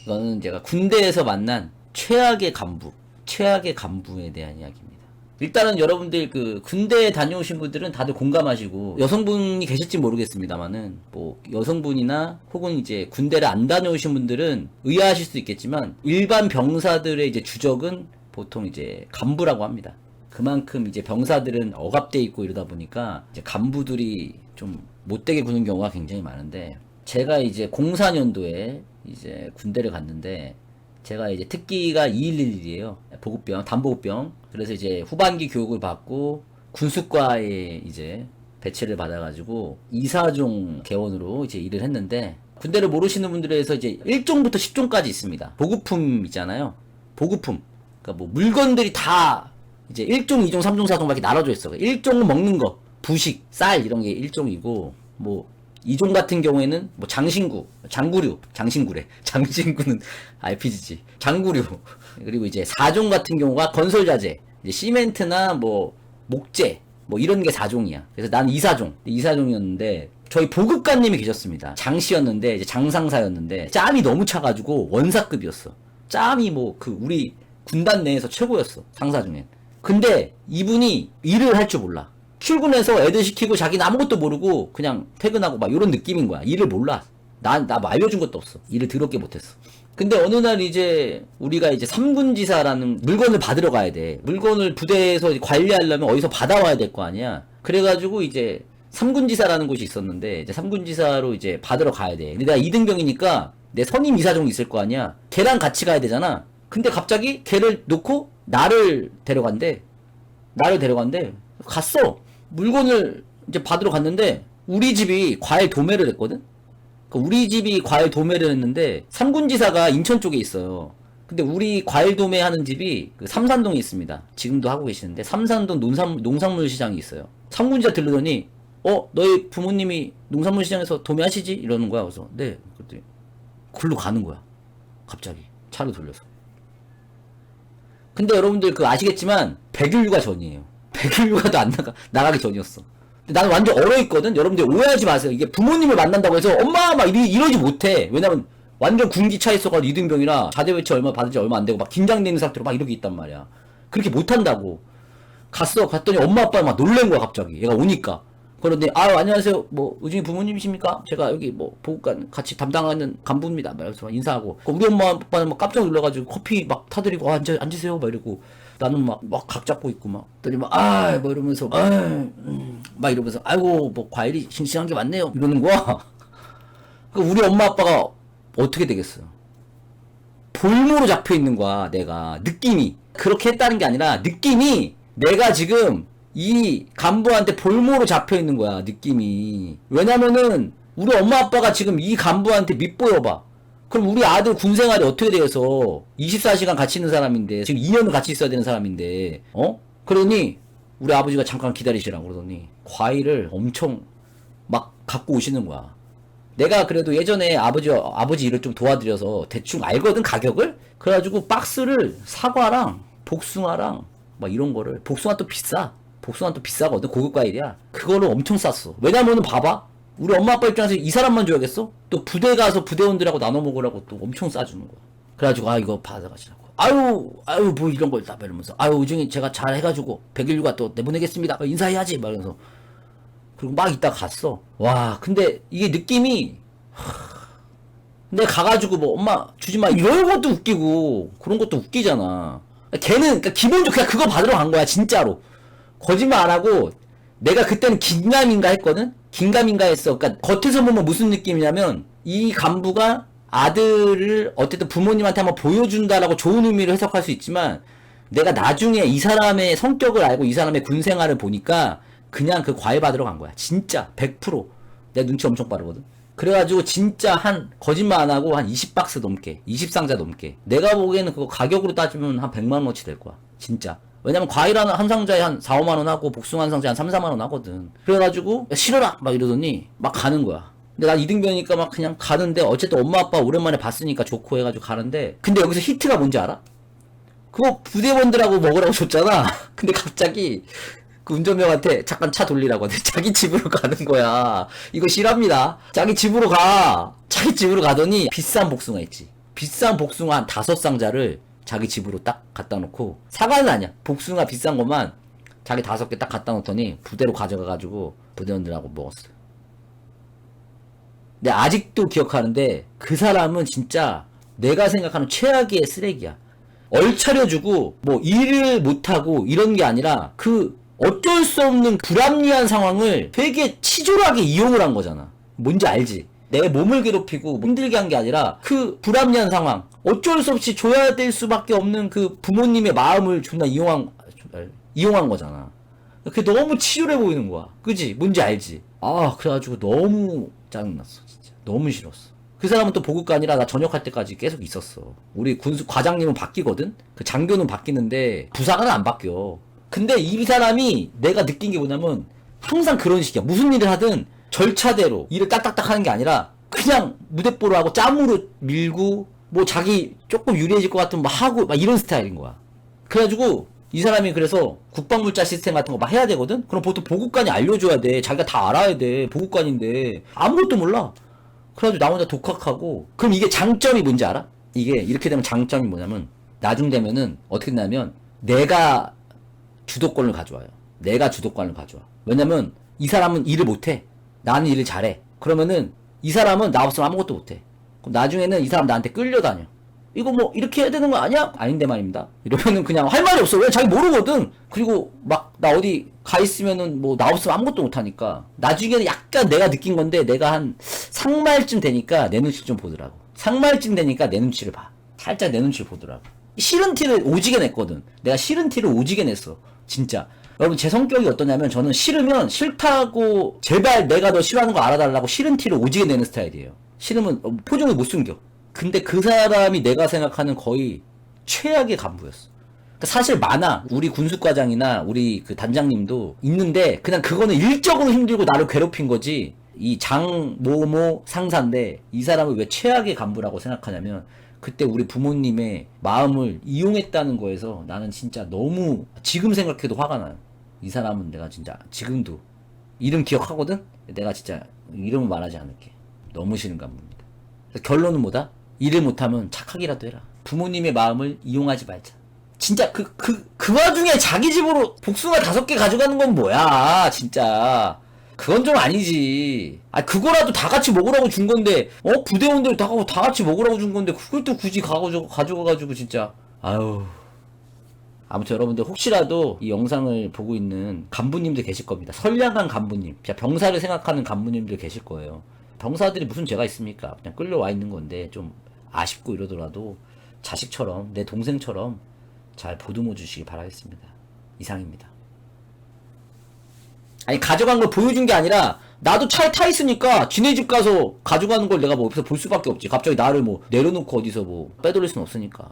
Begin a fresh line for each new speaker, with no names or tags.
이거는 제가 군대에서 만난 최악의 간부에 대한 이야기입니다. 일단은 여러분들 그 군대에 다녀오신 분들은 다들 공감하시고, 여성분이 계실지 모르겠습니다만은 뭐 여성분이나 혹은 이제 군대를 안 다녀오신 분들은 의아하실 수 있겠지만, 일반 병사들의 이제 주적은 보통 이제 간부라고 합니다. 그만큼 이제 병사들은 억압돼 있고 이러다 보니까 이제 간부들이 좀 못되게 구는 경우가 굉장히 많은데, 제가 이제 04년도에 이제 군대를 갔는데, 제가 이제 특기가 2111이에요. 보급병, 단보급병. 그래서 이제 후반기 교육을 받고 군수과에 이제 배치를 받아가지고 이사종 개원으로 이제 일을 했는데, 군대를 모르시는 분들에서 이제 1종부터 10종까지 있습니다. 보급품 있잖아요. 보급품. 그러니까 뭐 물건들이 다 이제 1종, 2종, 3종, 4종 밖에 나눠져 있어. 1종은 먹는 거, 부식, 쌀 이런 게 1종이고, 뭐 2종 같은 경우에는 뭐 장신구, 장구류, 장신구래. 장신구는 RPG지. 장구류. 그리고 이제 4종 같은 경우가 건설자재, 이제 시멘트나 뭐 목재, 뭐 이런 게 4종이야. 그래서 난 2사종이었는데, 저희 보급관님이 계셨습니다. 장씨였는데, 이제 장상사였는데, 짬이 너무 차가지고 원사급이었어. 짬이 뭐 그 우리 군단 내에서 최고였어. 상사 중엔. 근데 이분이 일을 할 줄 몰라. 출근해서 애들 시키고 자기는 아무것도 모르고 그냥 퇴근하고 막 이런 느낌인 거야. 일을 몰라. 나 뭐 알려준 것도 없어. 일을 더럽게 못했어. 근데 어느 날 이제 우리가 이제 삼군지사라는 물건을 받으러 가야 돼. 물건을 부대에서 관리하려면 어디서 받아와야 될 거 아니야. 그래가지고 이제 삼군지사라는 곳이 있었는데, 이제 삼군지사로 이제 받으러 가야 돼. 근데 내가 2등병이니까 내 선임 이사종이 있을 거 아니야. 걔랑 같이 가야 되잖아. 근데 갑자기 걔를 놓고 나를 데려간대. 갔어. 물건을 이제 받으러 갔는데, 우리 집이 과일 도매를 했거든? 그러니까 우리 집이 과일 도매를 했는데, 삼군지사가 인천 쪽에 있어요. 근데 우리 과일 도매하는 집이 그 삼산동에 있습니다. 지금도 하고 계시는데, 삼산동 농산물 시장이 있어요. 삼군지사 들르더니, 너희 부모님이 농산물 시장에서 도매하시지? 이러는 거야. 그래서, 네. 그랬더니, 글로 가는 거야. 갑자기. 차로 돌려서. 근데 여러분들 그 아시겠지만, 백일휴가 전이에요. 백일휴가도 안 나가기 전이었어. 근데 나는 완전 얼어있거든? 여러분들 오해하지 마세요. 이게 부모님을 만난다고 해서 엄마 막 이러지 못해. 왜냐면 완전 군기 차 있어가지고 2등병이라 자대배치 얼마 받은지 얼마 안 되고 막 긴장되는 상태로 막 이러고 있단 말이야. 그렇게 못한다고. 갔더니 엄마 아빠 막 놀란 거야, 갑자기. 얘가 오니까. 그런데, 안녕하세요. 뭐, 의중이 부모님이십니까? 제가 여기 뭐, 보급관 같이 담당하는 간부입니다. 그래서 인사하고. 우리 엄마 아빠는 막 깜짝 놀라가지고 커피 막 타드리고, 앉으세요. 막 이러고. 나는 막 각 잡고 있고 막. 그랬더니 막, 뭐 이러면서, 막 이러면서, 아이고, 뭐 과일이 싱싱한 게 많네요. 이러는 거야. 우리 엄마 아빠가 어떻게 되겠어요? 볼모로 잡혀 있는 거야, 내가. 느낌이. 그렇게 했다는 게 아니라, 느낌이 내가 지금 이 간부한테 볼모로 잡혀 있는 거야, 느낌이. 왜냐면은 우리 엄마 아빠가 지금 이 간부한테 밑보여봐. 그럼 우리 아들 군 생활이 어떻게 되어서 24시간 같이 있는 사람인데, 지금 2년을 같이 있어야 되는 사람인데, 그러니 우리 아버지가 잠깐 기다리시라고 그러더니 과일을 엄청 막 갖고 오시는 거야. 내가 그래도 예전에 아버지 일을 좀 도와드려서 대충 알거든, 가격을? 그래가지고 박스를 사과랑 복숭아랑 막 이런 거를, 복숭아 또 비싸거든. 고급 과일이야. 그거를 엄청 쌌어. 왜냐면은 봐봐. 우리 엄마 아빠 입장에서 이 사람만 줘야겠어? 또 부대 가서 부대원들하고 나눠 먹으라고 또 엄청 싸주는 거야. 그래가지고, 이거 받아가시라고. 뭐 이런 걸 다 이러면서. 의중이 제가 잘 해가지고, 백일휴가 또 내보내겠습니다. 인사해야지. 막 이러면서. 그리고 막 이따 갔어. 와, 근데 이게 느낌이, 근데 가가지고 뭐, 엄마 주지 마. 이런 것도 웃기고, 그런 것도 웃기잖아. 걔는, 그러니까 기본적으로 그냥 그거 받으러 간 거야, 진짜로. 거짓말 안 하고, 내가 그때는 긴가민가 했거든? 긴가민가 했어. 그러니까 겉에서 보면 무슨 느낌이냐면, 이 간부가 아들을 어쨌든 부모님한테 한번 보여준다라고 좋은 의미로 해석할 수 있지만, 내가 나중에 이 사람의 성격을 알고 이 사람의 군 생활을 보니까 그냥 그 과외 받으러 간 거야. 진짜 100%. 내가 눈치 엄청 빠르거든. 그래가지고 진짜 거짓말 안 하고 한 20박스 넘게, 20상자 넘게. 내가 보기에는 그거 가격으로 따지면 한 100만원어치 될 거야. 진짜. 왜냐면 과일 한 상자에 한 4, 5만원 하고 복숭아 한 상자에 한 3, 4만원 하거든. 그래가지고 싫어라 막 이러더니 막 가는 거야. 근데 난 2등병이니까 막 그냥 가는데, 어쨌든 엄마 아빠 오랜만에 봤으니까 좋고 해가지고 가는데, 근데 여기서 히트가 뭔지 알아? 그거 부대원들하고 먹으라고 줬잖아. 근데 갑자기 그 운전병한테 잠깐 차 돌리라고 하는데 자기 집으로 가는 거야. 이거 실합니다. 자기 집으로 가더니 비싼 복숭아 있지. 비싼 복숭아 한 5상자를 자기 집으로 딱 갖다 놓고, 사과는 아니야. 복숭아 비싼 것만 자기 5개 딱 갖다 놓더니 부대로 가져가가지고 부대원들하고 먹었어요. 근데 아직도 기억하는데 그 사람은 진짜 내가 생각하는 최악의 쓰레기야. 얼차려주고 뭐 일을 못하고 이런 게 아니라 그 어쩔 수 없는 불합리한 상황을 되게 치졸하게 이용을 한 거잖아. 뭔지 알지? 내 몸을 괴롭히고 힘들게 한 게 아니라 그 불합리한 상황, 어쩔 수 없이 줘야 될 수밖에 없는 그 부모님의 마음을 존나 이용한 거잖아. 그게 너무 치졸해 보이는 거야. 그지? 뭔지 알지? 아, 그래가지고 너무 짜증났어. 진짜 너무 싫었어. 그 사람은 또 보급관이라 나 전역할 때까지 계속 있었어. 우리 군수 과장님은 바뀌거든? 그 장교는 바뀌는데 부사관은 안 바뀌어. 근데 이 사람이 내가 느낀 게 뭐냐면 항상 그런 식이야. 무슨 일을 하든 절차대로 일을 딱딱딱 하는 게 아니라 그냥 무대뽀로 하고 짬으로 밀고 뭐 자기 조금 유리해질 것 같으면 막 하고 막 이런 스타일인 거야. 그래가지고 이 사람이 그래서 국방물자 시스템 같은 거 막 해야 되거든? 그럼 보통 보급관이 알려줘야 돼. 자기가 다 알아야 돼. 보급관인데 아무것도 몰라. 그래가지고 나 혼자 독학하고. 그럼 이게 장점이 뭔지 알아? 이게 이렇게 되면 장점이 뭐냐면 나중 되면은 어떻게 되냐면 내가 주도권을 가져와요. 내가 주도권을 가져와. 왜냐면 이 사람은 일을 못해. 나는 일을 잘해. 그러면은 이 사람은 나 없으면 아무것도 못해. 그럼 나중에는 이 사람 나한테 끌려다녀. 이거 뭐 이렇게 해야 되는 거 아니야? 아닌데 말입니다. 이러면은 그냥 할 말이 없어. 왜? 자기 모르거든. 그리고 막 나 어디 가 있으면은 뭐 나 없으면 아무것도 못하니까. 나중에는 약간 내가 느낀 건데 내가 한 상말쯤 되니까 내 눈치 좀 보더라고. 상말쯤 되니까 내 눈치를 봐. 살짝 내 눈치를 보더라고. 싫은 티를 오지게 냈거든. 내가 싫은 티를 오지게 냈어. 진짜. 여러분 제 성격이 어떠냐면 저는 싫으면 싫다고 제발 내가 너 싫어하는 거 알아달라고 싫은 티를 오지게 내는 스타일이에요. 싫으면 표정을 못 숨겨. 근데 그 사람이 내가 생각하는 거의 최악의 간부였어. 그러니까 사실 많아. 우리 군수과장이나 우리 그 단장님도 있는데 그냥 그거는 일적으로 힘들고 나를 괴롭힌 거지. 이 장모모 상사인데 이 사람을 왜 최악의 간부라고 생각하냐면 그때 우리 부모님의 마음을 이용했다는 거에서 나는 진짜 너무 지금 생각해도 화가 나요. 이 사람은 내가 진짜 지금도 이름 기억하거든? 내가 진짜 이름은 말하지 않을게. 너무 싫은 간부입니다. 결론은 뭐다? 일을 못하면 착하기라도 해라. 부모님의 마음을 이용하지 말자. 진짜 그 와중에 자기 집으로 복숭아 5개 가져가는 건 뭐야, 진짜. 그건 좀 아니지. 아, 그거라도 다 같이 먹으라고 준 건데, 부대원들 다 같이 먹으라고 준 건데, 그걸 또 굳이 가져가가지고, 진짜. 아유. 아무튼 여러분들 혹시라도 이 영상을 보고 있는 간부님들 계실 겁니다. 선량한 간부님. 병사를 생각하는 간부님들 계실 거예요. 병사들이 무슨 죄가 있습니까? 그냥 끌려와 있는 건데, 좀 아쉽고 이러더라도 자식처럼, 내 동생처럼 잘 보듬어 주시기 바라겠습니다. 이상입니다. 아니 가져간 걸 보여준 게 아니라 나도 차에 타 있으니까 지네 집 가서 가져가는 걸 내가 뭐 옆에서 볼 수밖에 없지. 갑자기 나를 뭐 내려놓고 어디서 뭐 빼돌릴 수는 없으니까.